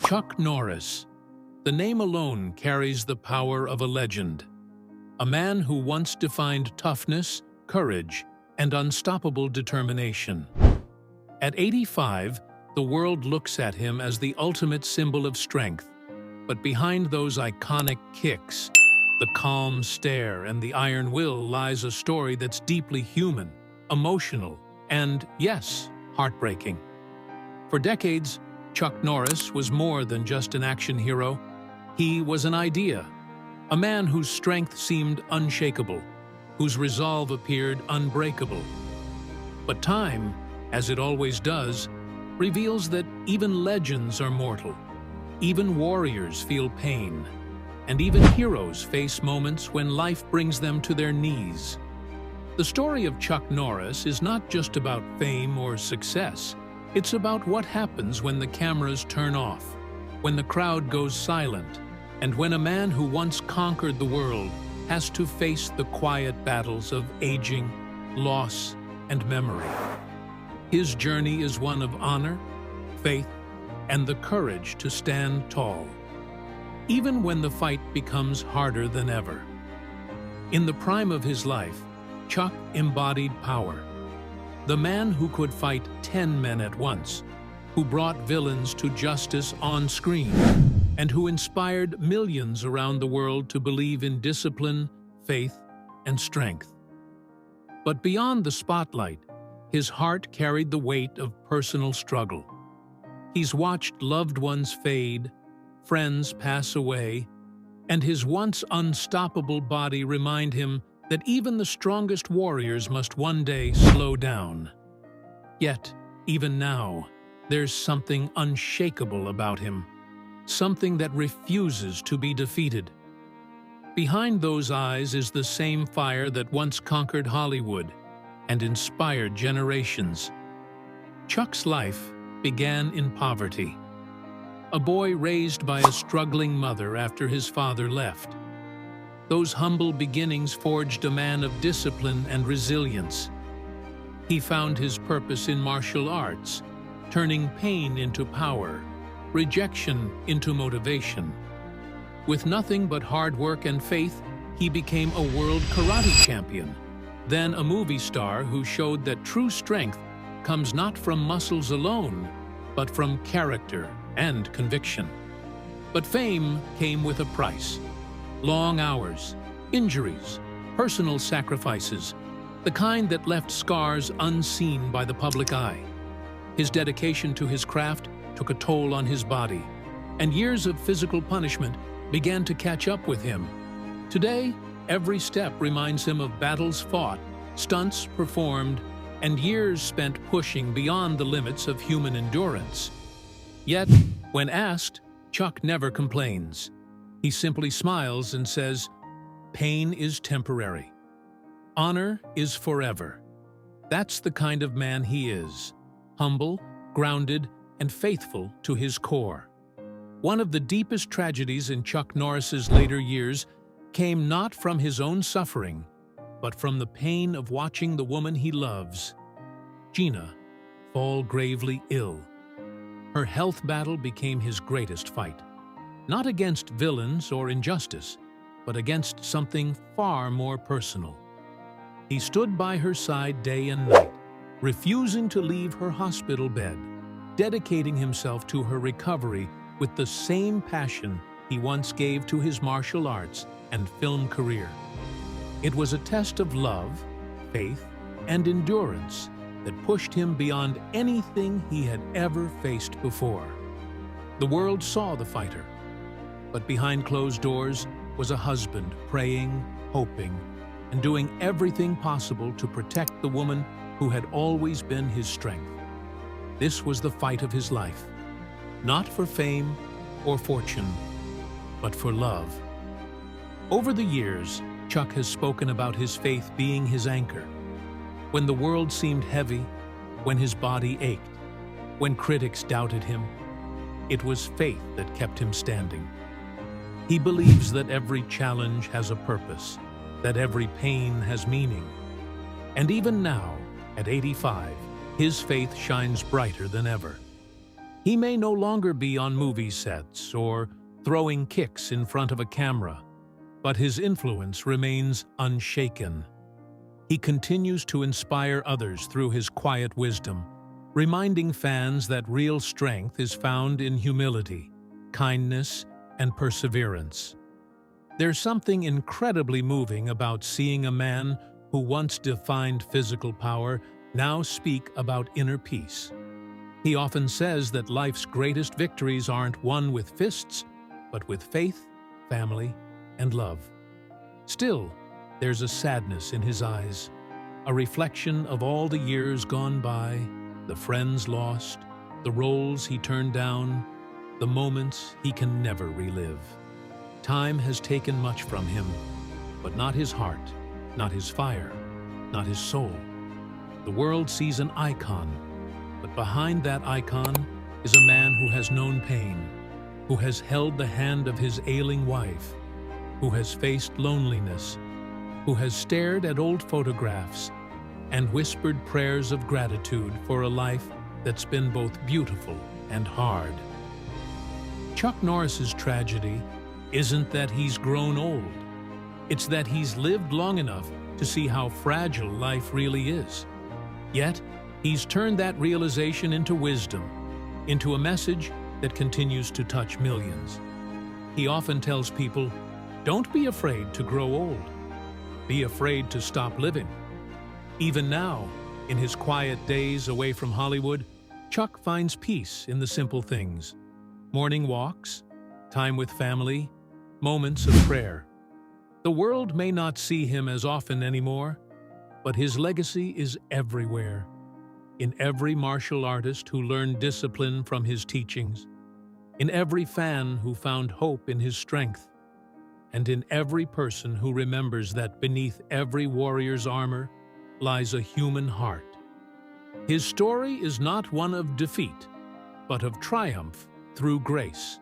Chuck Norris. The name alone carries the power of a legend. A man who once defined toughness, courage, and unstoppable determination. At 85, the world looks at him as the ultimate symbol of strength. But behind those iconic kicks, the calm stare and the iron will lies a story that's deeply human, emotional, and, yes, heartbreaking. For decades, Chuck Norris was more than just an action hero. He was an idea, a man whose strength seemed unshakable, whose resolve appeared unbreakable. But time, as it always does, reveals that even legends are mortal. Even warriors feel pain, and even heroes face moments when life brings them to their knees. The story of Chuck Norris is not just about fame or success. It's about what happens when the cameras turn off, when the crowd goes silent, and when a man who once conquered the world has to face the quiet battles of aging, loss, and memory. His journey is one of honor, faith, and the courage to stand tall, even when the fight becomes harder than ever. In the prime of his life, Chuck embodied power. The man who could fight 10 men at once, who brought villains to justice on screen, and who inspired millions around the world to believe in discipline, faith, and strength. But beyond the spotlight, his heart carried the weight of personal struggle. He's watched loved ones fade, friends pass away, and his once unstoppable body remind him that even the strongest warriors must one day slow down. Yet, even now, there's something unshakable about him, something that refuses to be defeated. Behind those eyes is the same fire that once conquered Hollywood and inspired generations. Chuck's life began in poverty. A boy raised by a struggling mother after his father left. Those humble beginnings forged a man of discipline and resilience. He found his purpose in martial arts, turning pain into power, rejection into motivation. With nothing but hard work and faith, he became a world karate champion, then a movie star who showed that true strength comes not from muscles alone, but from character and conviction. But fame came with a price. Long hours, injuries, personal sacrifices, the kind that left scars unseen by the public eye. His dedication to his craft took a toll on his body, and years of physical punishment began to catch up with him. Today, every step reminds him of battles fought, stunts performed, and years spent pushing beyond the limits of human endurance. Yet, when asked, Chuck never complains. He simply smiles and says, "Pain is temporary. Honor is forever." That's the kind of man he is, humble, grounded, and faithful to his core. One of the deepest tragedies in Chuck Norris's later years came not from his own suffering, but from the pain of watching the woman he loves, Gina, fall gravely ill. Her health battle became his greatest fight, not against villains or injustice, but against something far more personal. He stood by her side day and night, refusing to leave her hospital bed, dedicating himself to her recovery with the same passion he once gave to his martial arts and film career. It was a test of love, faith, and endurance that pushed him beyond anything he had ever faced before. The world saw the fighter, but behind closed doors was a husband praying, hoping, and doing everything possible to protect the woman who had always been his strength. This was the fight of his life, not for fame or fortune, but for love. Over the years, Chuck has spoken about his faith being his anchor. When the world seemed heavy, when his body ached, when critics doubted him, it was faith that kept him standing. He believes that every challenge has a purpose, that every pain has meaning. And even now, at 85, his faith shines brighter than ever. He may no longer be on movie sets or throwing kicks in front of a camera, but his influence remains unshaken. He continues to inspire others through his quiet wisdom, reminding fans that real strength is found in humility, kindness, and perseverance. There's something incredibly moving about seeing a man who once defined physical power now speak about inner peace. He often says that life's greatest victories aren't won with fists, but with faith, family, and love. Still, there's a sadness in his eyes, a reflection of all the years gone by, the friends lost, the roles he turned down, the moments he can never relive. Time has taken much from him, but not his heart, not his fire, not his soul. The world sees an icon, but behind that icon is a man who has known pain, who has held the hand of his ailing wife, who has faced loneliness, who has stared at old photographs and whispered prayers of gratitude for a life that's been both beautiful and hard. Chuck Norris's tragedy isn't that he's grown old. It's that he's lived long enough to see how fragile life really is. Yet, he's turned that realization into wisdom, into a message that continues to touch millions. He often tells people, "Don't be afraid to grow old. Be afraid to stop living." Even now, in his quiet days away from Hollywood, Chuck finds peace in the simple things. Morning walks, time with family, moments of prayer. The world may not see him as often anymore, but his legacy is everywhere. In every martial artist who learned discipline from his teachings, in every fan who found hope in his strength, and in every person who remembers that beneath every warrior's armor lies a human heart. His story is not one of defeat, but of triumph through grace.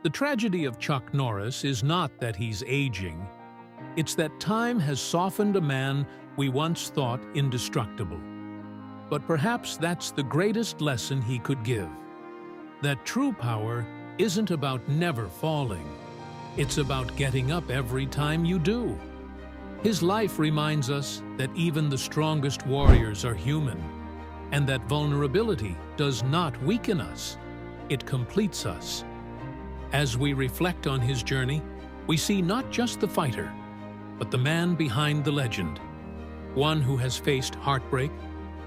The tragedy of Chuck Norris is not that he's aging, it's that time has softened a man we once thought indestructible. But perhaps that's the greatest lesson he could give. That true power isn't about never falling. It's about getting up every time you do. His life reminds us that even the strongest warriors are human, and that vulnerability does not weaken us, it completes us. As we reflect on his journey, we see not just the fighter, but the man behind the legend, one who has faced heartbreak,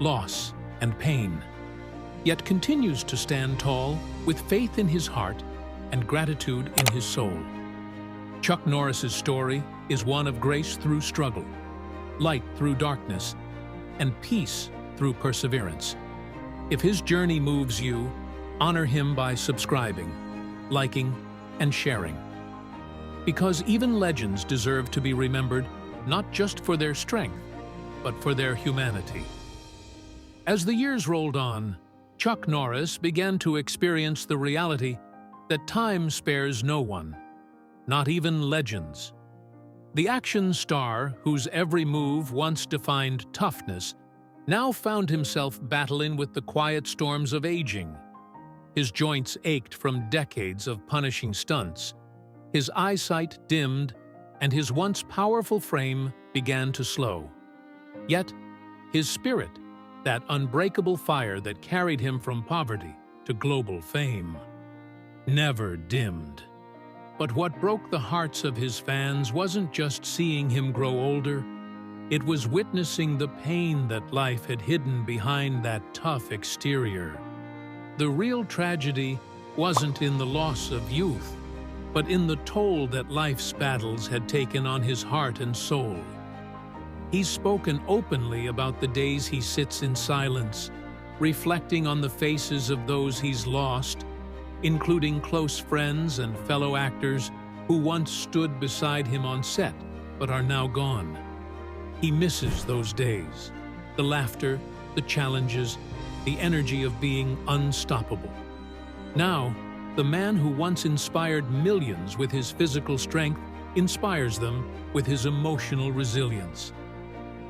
loss, and pain, yet continues to stand tall with faith in his heart and gratitude in his soul. Chuck Norris's story is one of grace through struggle, light through darkness, and peace through perseverance. If his journey moves you, honor him by subscribing, liking, and sharing. Because even legends deserve to be remembered not just for their strength, but for their humanity. As the years rolled on, Chuck Norris began to experience the reality that time spares no one, not even legends. The action star, whose every move once defined toughness, now found himself battling with the quiet storms of aging. His joints ached from decades of punishing stunts, his eyesight dimmed, and his once powerful frame began to slow. Yet, his spirit, that unbreakable fire that carried him from poverty to global fame, never dimmed. But what broke the hearts of his fans wasn't just seeing him grow older, it was witnessing the pain that life had hidden behind that tough exterior. The real tragedy wasn't in the loss of youth, but in the toll that life's battles had taken on his heart and soul. He's spoken openly about the days he sits in silence, reflecting on the faces of those he's lost, including close friends and fellow actors who once stood beside him on set but are now gone. He misses those days, the laughter, the challenges, the energy of being unstoppable. Now, the man who once inspired millions with his physical strength inspires them with his emotional resilience.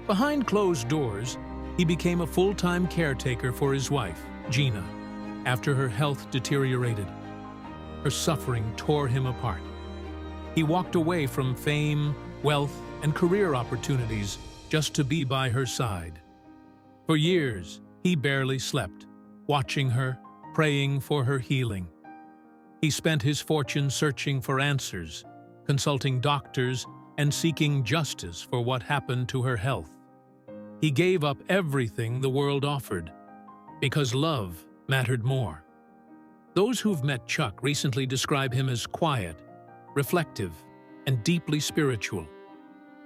Behind closed doors, he became a full-time caretaker for his wife, Gina. after her health deteriorated. Her suffering tore him apart. He walked away from fame, wealth, and career opportunities just to be by her side. For years, he barely slept, watching her, praying for her healing. He spent his fortune searching for answers, consulting doctors, and seeking justice for what happened to her health. He gave up everything the world offered, because love mattered more. Those who've met Chuck recently describe him as quiet, reflective, and deeply spiritual.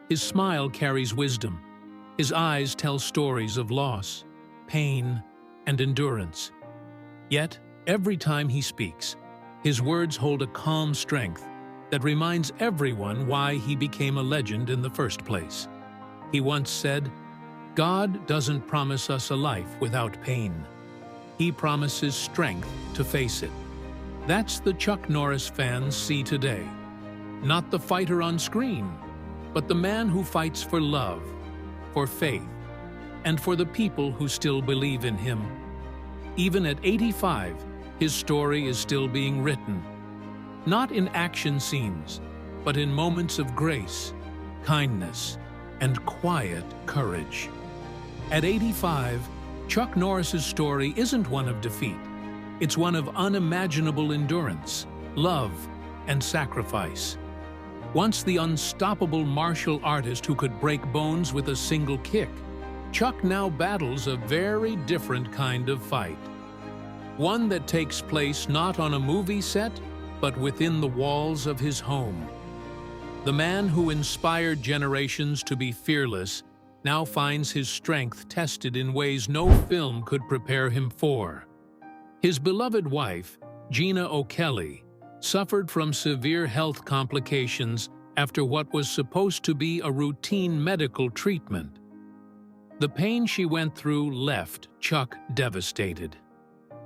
His smile carries wisdom. His eyes tell stories of loss, pain, and endurance. Yet, every time he speaks, his words hold a calm strength that reminds everyone why he became a legend in the first place. He once said, "God doesn't promise us a life without pain. He promises strength to face it." That's the Chuck Norris fans see today. Not the fighter on screen, but the man who fights for love, for faith, and for the people who still believe in him. Even at 85, his story is still being written. Not in action scenes, but in moments of grace, kindness, and quiet courage. At 85, Chuck Norris's story isn't one of defeat. It's one of unimaginable endurance, love, and sacrifice. Once the unstoppable martial artist who could break bones with a single kick, Chuck now battles a very different kind of fight. One that takes place not on a movie set, but within the walls of his home. The man who inspired generations to be fearless now finds his strength tested in ways no film could prepare him for. His beloved wife, Gina O'Kelly, suffered from severe health complications after what was supposed to be a routine medical treatment. The pain she went through left Chuck devastated.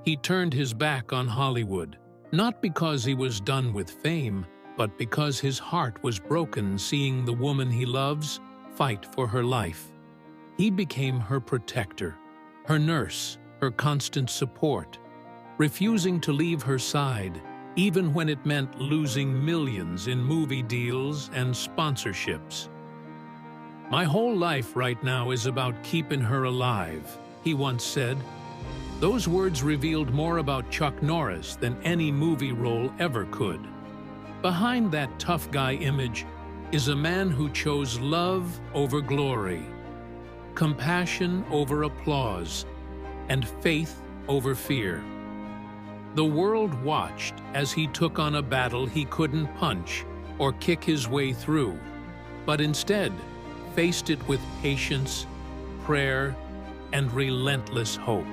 He turned his back on Hollywood, not because he was done with fame, but because his heart was broken seeing the woman he loves fight for her life. He became her protector, her nurse, her constant support, refusing to leave her side, even when it meant losing millions in movie deals and sponsorships. "My whole life right now is about keeping her alive," he once said. Those words revealed more about Chuck Norris than any movie role ever could. Behind that tough guy image is a man who chose love over glory, compassion over applause, and faith over fear. The world watched as he took on a battle he couldn't punch or kick his way through, but instead faced it with patience, prayer, and relentless hope.